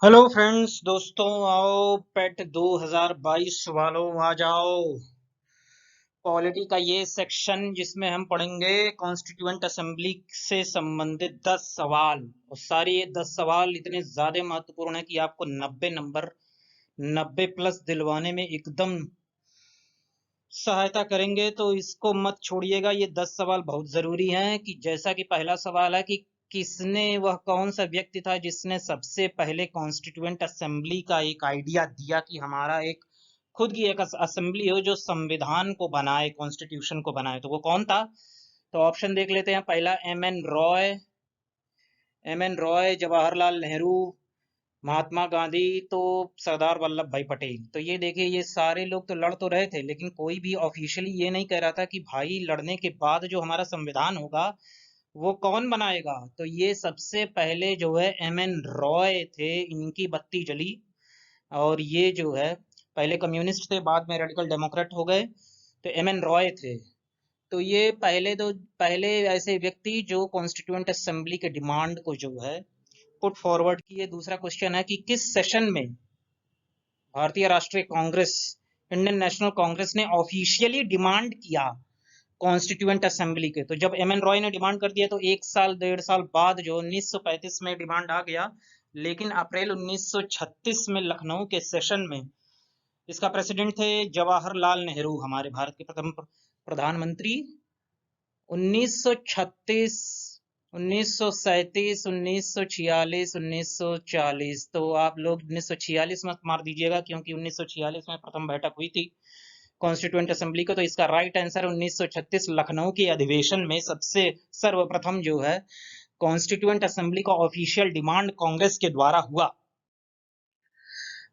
Hello friends, दोस्तों आओ पेट 2022 वालों आ जाओ। पॉलिटी का ये सेक्शन जिसमें हम पढ़ेंगे कॉन्स्टिट्यूएंट असेंबली से संबंधित 10 सवाल। और सारे ये 10 सवाल इतने ज्यादा महत्वपूर्ण है कि आपको 90 नंबर 90 प्लस दिलवाने में एकदम सहायता करेंगे, तो इसको मत छोड़िएगा। ये 10 सवाल बहुत जरूरी हैं। कि जैसा कि पहला सवाल है कि किसने वह कौन सा व्यक्ति था जिसने सबसे पहले कॉन्स्टिट्यूएंट असेंबली का एक आइडिया दिया कि हमारा एक खुद की एक असेंबली हो जो संविधान को बनाए, कॉन्स्टिट्यूशन को बनाए। तो वो कौन था? तो ऑप्शन देख लेते हैं। पहला एम एन रॉय, जवाहरलाल नेहरू, महात्मा गांधी, तो सरदार वल्लभ भाई पटेल। तो ये देखिए, ये सारे लोग तो लड़ तो रहे थे, लेकिन कोई भी ऑफिशियली ये नहीं कह रहा था कि भाई लड़ने के बाद जो हमारा संविधान होगा वो कौन बनाएगा। तो ये सबसे पहले जो है एम एन रॉय थे, इनकी बत्ती जली। और ये जो है पहले कम्युनिस्ट थे, बाद में रेडिकल डेमोक्रेट हो गए। तो एम एन रॉय थे। तो ये पहले ऐसे व्यक्ति जो कॉन्स्टिट्यूएंट असेंबली के डिमांड को जो है पुट फॉरवर्ड किए। दूसरा क्वेश्चन है कि किस सेशन में भारतीय राष्ट्रीय कांग्रेस, इंडियन नेशनल कांग्रेस ने ऑफिशियली डिमांड किया कॉन्स्टिट्यूएंट असेंबली के। तो जब एम एन रॉय ने डिमांड कर दिया तो एक साल 1.5 साल बाद जो 1935 में डिमांड आ गया। लेकिन अप्रैल 1936 में लखनऊ के सेशन में इसका प्रेसिडेंट थे जवाहरलाल नेहरू, हमारे भारत के प्रथम प्रधानमंत्री। 1936, 1937, 1946, 1940। तो आप लोग 1946 मत मार दीजिएगा, क्योंकि 1946 में प्रथम बैठक हुई थी कॉन्स्टिट्यूएंट असेंबली को। तो इसका राइट आंसर 1936 लखनऊ के अधिवेशन में सबसे सर्वप्रथम जो है कॉन्स्टिट्यूएंट असेंबली का ऑफिशियल डिमांड कांग्रेस के द्वारा हुआ।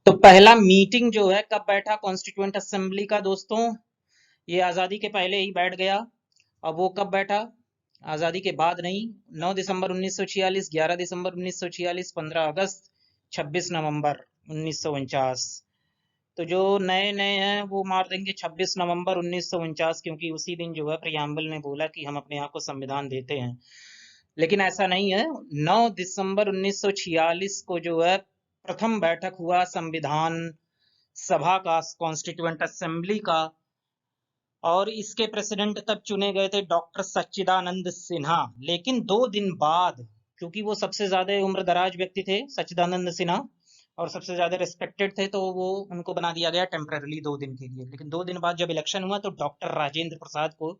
तो पहला मीटिंग जो है कब बैठा कॉन्स्टिट्यूएंट असेंबली का दोस्तों? ये आजादी के पहले ही बैठ गया। अब वो कब बैठा? आजादी के बाद नहीं। 9 दिसंबर 1946, 11 दिसंबर 1946, 15 अगस्त, 26 नवंबर 1949। तो जो नए नए हैं वो मार देंगे 26 नवंबर 1949, क्योंकि उसी दिन जो है प्रियम्बल ने बोला कि हम अपने आप को संविधान देते हैं। लेकिन ऐसा नहीं है। 9 दिसंबर 1946 को जो है प्रथम बैठक हुआ संविधान सभा का, कॉन्स्टिट्यूएंट असेंबली का। और इसके प्रेसिडेंट तब चुने गए थे डॉक्टर सच्चिदानंद सिन्हा। लेकिन 2 दिन बाद, क्योंकि वो सबसे ज्यादा उम्र दराज व्यक्ति थे सच्चिदानंद सिन्हा और सबसे ज्यादा रिस्पेक्टेड थे, तो वो उनको बना दिया गया टेम्पररी 2 दिन के लिए। लेकिन 2 दिन बाद जब इलेक्शन हुआ तो डॉक्टर राजेंद्र प्रसाद को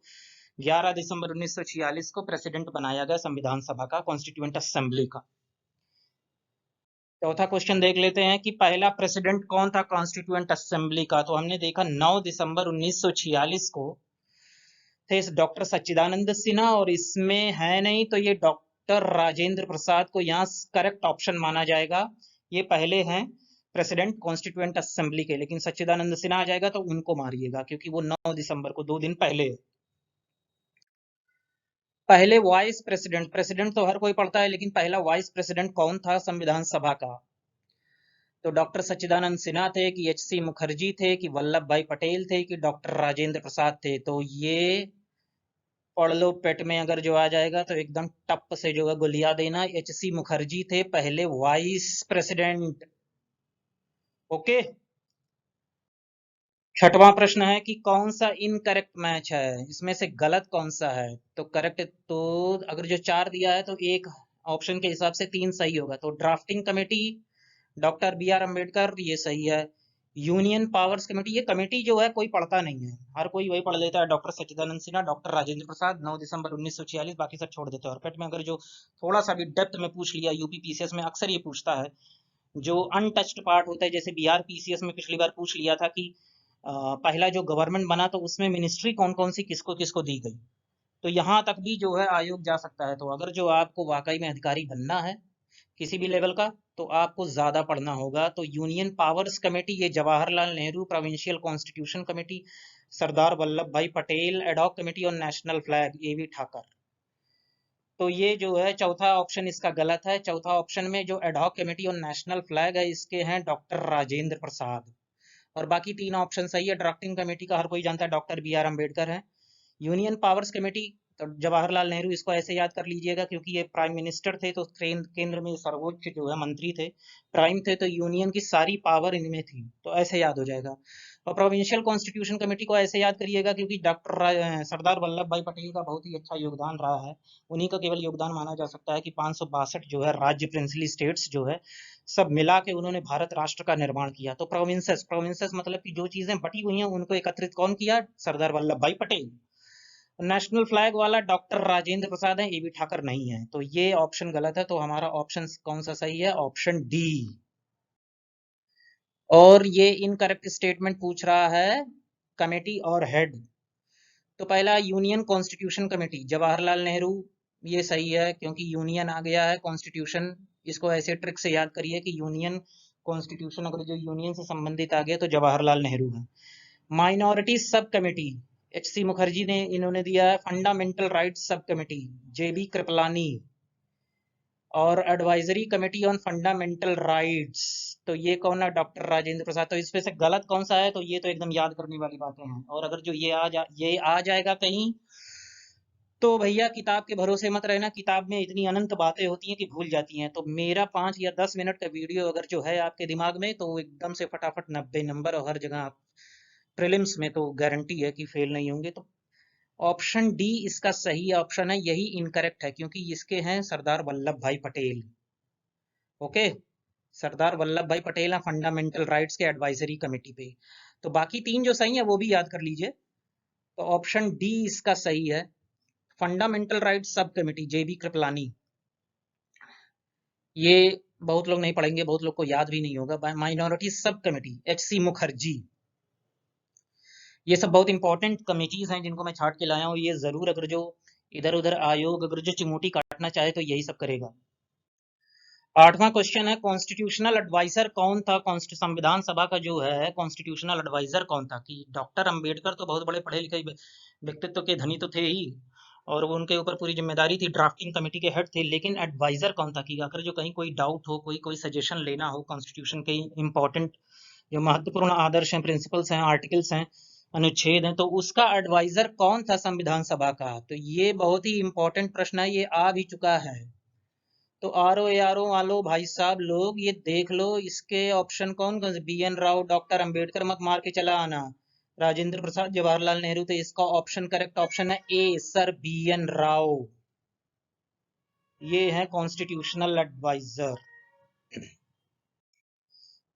11 दिसंबर 1946 को प्रेसिडेंट बनाया गया संविधान सभा का, कॉन्स्टिट्यूएंट असेंबली का। चौथा क्वेश्चन देख लेते हैं कि पहला प्रेसिडेंट कौन था कॉन्स्टिट्यूएंट असेंबली का। तो हमने देखा 9 दिसंबर 1946 को थे डॉक्टर सच्चिदानंद सिन्हा, और इसमें है नहीं तो ये डॉक्टर राजेंद्र प्रसाद को यहाँ करेक्ट ऑप्शन माना जाएगा। ये पहले हैं प्रेसिडेंट कॉन्स्टिट्यूएंट असेंबली के, लेकिन सच्चिदानंद सिन्हा आ जाएगा तो उनको मारिएगा, क्योंकि वो 9 दिसंबर को 2 दिन पहले है। पहले वाइस प्रेसिडेंट, प्रेसिडेंट तो हर कोई पढ़ता है, लेकिन पहला वाइस प्रेसिडेंट कौन था संविधान सभा का? तो डॉक्टर सच्चिदानंद सिन्हा थे कि एच सी मुखर्जी थे कि वल्लभ भाई पटेल थे कि डॉक्टर राजेंद्र प्रसाद थे? तो ये पढ़ लो पेट में, अगर जो आ जाएगा तो एकदम टप से जो है गुलिया देना। एच सी मुखर्जी थे पहले वाइस प्रेसिडेंट। ओके। छठवां प्रश्न है कि कौन सा इनकरेक्ट मैच है, इसमें से गलत कौन सा है? तो करेक्ट, तो अगर जो 4 दिया है तो एक ऑप्शन के हिसाब से 3 सही होगा। तो drafting committee doctor B R Ambedkar, ये सही है। यूनियन पावर्स कमेटी, ये कमेटी जो है कोई पढ़ता नहीं है, हर कोई वही पढ़ लेता है, डॉक्टर सच्चिदानंद सिन्हा, डॉक्टर राजेंद्र प्रसाद, 9 दिसंबर 1946, बाकी सब छोड़ देते हैं। और पेट में अगर जो थोड़ा सा भी डेप्थ में पूछ लिया, यूपी पीसीएस में अक्सर ये पूछता है, जो अनटच्ड पार्ट होता है, जैसे बिहार पीसीएस में पिछली बार पूछ लिया था कि पहला जो गवर्नमेंट बना तो उसमें मिनिस्ट्री कौन कौन सी किसको किसको दी गई। तो यहाँ तक भी जो है आयोग जा सकता है। तो अगर जो आपको वाकई में अधिकारी बनना है किसी भी लेवल का, तो आपको ज्यादा पढ़ना होगा। तो यूनियन पावर्स कमेटी, ये Jawaharlal Nehru provincial constitution committee, Sardar Vallabh bhai Patel ad hoc committee, और national flag A V Thakkar. तो ये जो है चौथा ऑप्शन इसका गलत है। चौथा ऑप्शन में जो एडॉक कमेटी और नेशनल फ्लैग है इसके हैं डॉक्टर राजेंद्र प्रसाद। और बाकी 3 ऑप्शन सही है। ड्राफ्टिंग कमेटी का हर कोई जानता है डॉक्टर बी आर अम्बेडकर है। यूनियन पावर्स कमेटी तो जवाहरलाल नेहरू इसको ऐसे याद कर लीजिएगा, क्योंकि ये प्राइम मिनिस्टर थे, तो केंद्र में सर्वोच्च जो है मंत्री थे, प्राइम थे, तो यूनियन की सारी पावर इनमें थी, तो ऐसे याद हो जाएगा। और प्रोविंशियल कॉन्स्टिट्यूशन कमेटी को ऐसे याद करिएगा, क्योंकि सरदार वल्लभ भाई पटेल का बहुत ही अच्छा योगदान रहा है, उन्हीं का केवल योगदान माना जा सकता है कि 562 जो है राज्य, प्रिंसली स्टेट्स जो है, सब मिला के उन्होंने भारत राष्ट्र का निर्माण किया। तो प्रोविंसेस प्रोविंसेस मतलब कि जो चीजें बटी हुई हैं उनको एकत्रित कौन किया? सरदार वल्लभ भाई पटेल। नेशनल फ्लैग वाला डॉक्टर राजेंद्र प्रसाद है, एबी ठाकर नहीं है, तो ये ऑप्शन गलत है। तो हमारा ऑप्शन कौन सा सही है? Option D. और ये इनकरेक्ट स्टेटमेंट पूछ रहा है कमेटी और हेड। तो पहला union constitution committee, Jawaharlal Nehru, ये सही है, क्योंकि यूनियन आ गया है, कॉन्स्टिट्यूशन, इसको ऐसे ट्रिक से याद करिए कि यूनियन कॉन्स्टिट्यूशन, अगर जो यूनियन से संबंधित आ गया तो जवाहरलाल नेहरू है। Minority sub committee, एच.सी. मुखर्जी ने इन्होंने दिया है। Fundamental rights sub committee, J B. Kripalani. और advisory committee on fundamental rights, तो ये कौन है? डॉक्टर राजेंद्र प्रसाद। तो इसमें से गलत कौन सा है? तो ये तो एकदम याद करने वाली बातें हैं। और अगर जो ये आ जाएगा कहीं, तो भैया किताब के भरोसे मत रहना, किताब में इतनी अनंत बातें होती हैं कि भूल जाती हैं। तो मेरा 5 या 10 मिनट का वीडियो अगर जो है आपके दिमाग में, तो एकदम से फटाफट 90 नंबर, और हर जगह आप प्रीलिम्स में तो गारंटी है कि फेल नहीं होंगे। तो ऑप्शन डी इसका सही ऑप्शन है, यही इनकरेक्ट है, क्योंकि इसके हैं सरदार वल्लभ भाई पटेल। ओके, सरदार वल्लभ भाई पटेल हैं फंडामेंटल राइट्स के एडवाइजरी कमेटी पे। तो बाकी 3 जो सही है वो भी याद कर लीजिए। तो ऑप्शन डी इसका सही है, fundamental rights sub committee, J B. Kripalani. ये बहुत लोग नहीं पढ़ेंगे, बहुत लोग को याद भी नहीं होगा। Minority sub committee, एच.सी. मुखर्जी। ये सब बहुत इंपॉर्टेंट कमेटीज हैं जिनको मैं छाट के लाया हूँ। ये जरूर, अगर जो इधर उधर आयोग अगर जो चिमोटी काटना चाहे तो यही सब करेगा। 8वां क्वेश्चन है, कॉन्स्टिट्यूशनल एडवाइजर कौन था? संविधान सभा का जो है कॉन्स्टिट्यूशनल एडवाइजर कौन था? कि डॉक्टर अंबेडकर तो बहुत बड़े पढ़े लिखे व्यक्तित्व के धनी तो थे ही, और वो उनके ऊपर पूरी जिम्मेदारी थी, ड्राफ्टिंग कमेटी के हेड थे, लेकिन एडवाइजर कौन था? कि अगर जो कहीं कोई डाउट हो, कोई कोई सजेशन लेना हो, कॉन्स्टिट्यूशन के इंपॉर्टेंट जो महत्वपूर्ण आदर्श हैं, प्रिंसिपल्स हैं, आर्टिकल्स हैं, अनुच्छेद हैं, तो उसका एडवाइजर कौन था संविधान सभा का? तो ये बहुत ही इंपॉर्टेंट प्रश्न है, ये आ भी चुका है। तो आर ओ वालो भाई साहब लोग ये देख लो, इसके ऑप्शन कौन कौन से? बी.एन. राव, डॉक्टर अंबेडकर मत मार के चला आना, राजेंद्र प्रसाद, जवाहरलाल नेहरू। तो इसका ऑप्शन करेक्ट ऑप्शन है ए सर, बी.एन. राव। ये है कॉन्स्टिट्यूशनल एडवाइजर।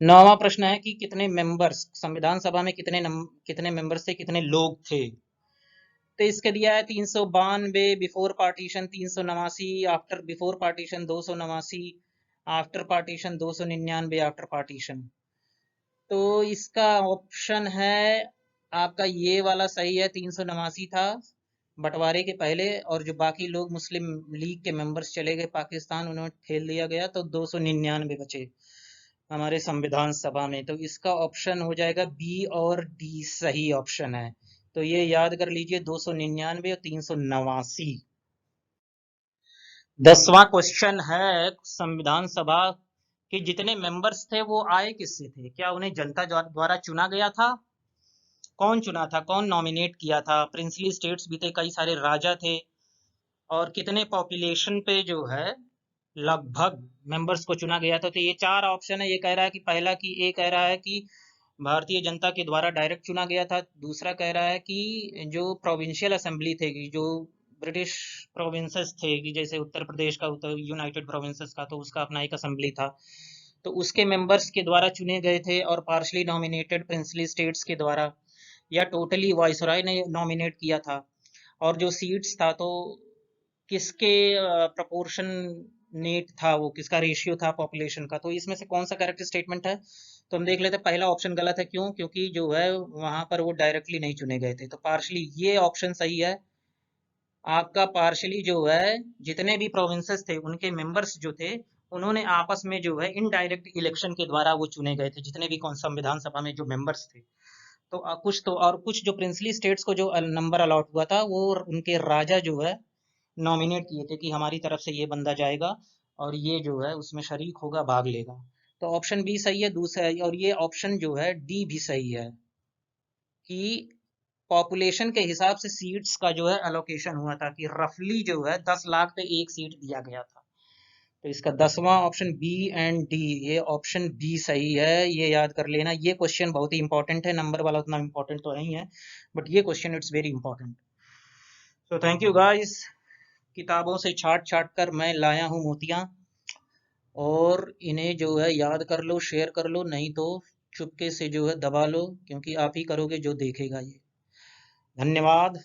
9वां प्रश्न है कि कितने मेंबर्स संविधान सभा में, कितने मेंबर्स थे, कितने लोग थे? तो इसके दिया है 392 before partition, 389 after before partition, 289 after partition, 299 after partition. तो इसका ऑप्शन है आपका ये वाला सही है, 389 था बंटवारे के पहले, और जो बाकी लोग मुस्लिम लीग के मेंबर्स चले गए पाकिस्तान, उन्हें ठेल दिया गया, तो 299 बचे हमारे संविधान सभा में। तो इसका ऑप्शन हो जाएगा बी और डी सही ऑप्शन है। तो ये याद कर लीजिए, 299 और 389। 10वां क्वेश्चन है, संविधान सभा के जितने मेंबर्स थे वो आए किससे थे? क्या उन्हें जनता द्वारा चुना गया था? कौन चुना था, कौन नॉमिनेट किया था? प्रिंसली स्टेट्स भी थे, कई सारे राजा थे, और कितने पॉपुलेशन पे जो है लगभग मेंबर्स को चुना गया था? तो ये 4 ऑप्शन है। ये कह रहा है कि पहला, कि ए कह रहा है कि भारतीय जनता के द्वारा डायरेक्ट चुना गया था। दूसरा कह रहा है कि जो प्रोविंशियल असेंबली थे, कि जो ब्रिटिश प्रोविंसेस थे, कि जैसे उत्तर प्रदेश का यूनाइटेड प्रोविंसेस का, तो उसका अपना एक असेंबली था, तो उसके मेंबर्स के द्वारा चुने गए थे। और पार्शली नॉमिनेटेड प्रिंसली स्टेट्स के द्वारा, या टोटली वाइसरॉय ने नॉमिनेट किया था। और जो सीट्स था, तो किसके प्रपोर्शन नेट था, वो किसका रेशियो था पॉपुलेशन का? तो इसमें से कौन सा करेक्ट स्टेटमेंट है? तो हम देख लेते हैं। पहला ऑप्शन गलत है, क्यों? क्योंकि जो है वहां पर वो डायरेक्टली नहीं चुने गए थे। तो पार्शली ये ऑप्शन सही है आपका। पार्शली जो है जितने भी प्रोविंसेस थे उनके मेंबर्स जो थे, उन्होंने आपस में जो है इनडायरेक्ट इलेक्शन के द्वारा वो चुने गए थे, जितने भी संविधान सभा में जो मेंबर्स थे। तो कुछ तो, और कुछ जो प्रिंसली स्टेट्स को जो नंबर अलॉट हुआ था, वो उनके राजा जो है नॉमिनेट किए थे कि हमारी तरफ से ये बंदा जाएगा और ये जो है उसमें शरीक होगा, भाग लेगा। तो ऑप्शन बी सही है। दूसरा, और ये ऑप्शन जो है डी भी सही है, कि पॉपुलेशन के हिसाब से सीट्स का जो है एलोकेशन हुआ था कि रफली जो है 10 लाख पे एक सीट दिया गया था। तो इसका 10वां ऑप्शन बी एंड डी, ये ऑप्शन बी सही है, ये याद कर लेना। ये क्वेश्चन बहुत ही इंपॉर्टेंट है, नंबर वाला उतना इंपॉर्टेंट तो नहीं है, बट ये question it's very important. So thank you guys, किताबों से छाट छाट कर मैं लाया हूँ मोतियां, और इन्हें जो है याद कर लो, शेयर कर लो, नहीं तो चुपके से जो है दबा लो, क्योंकि आप ही करोगे जो देखेगा ये। धन्यवाद।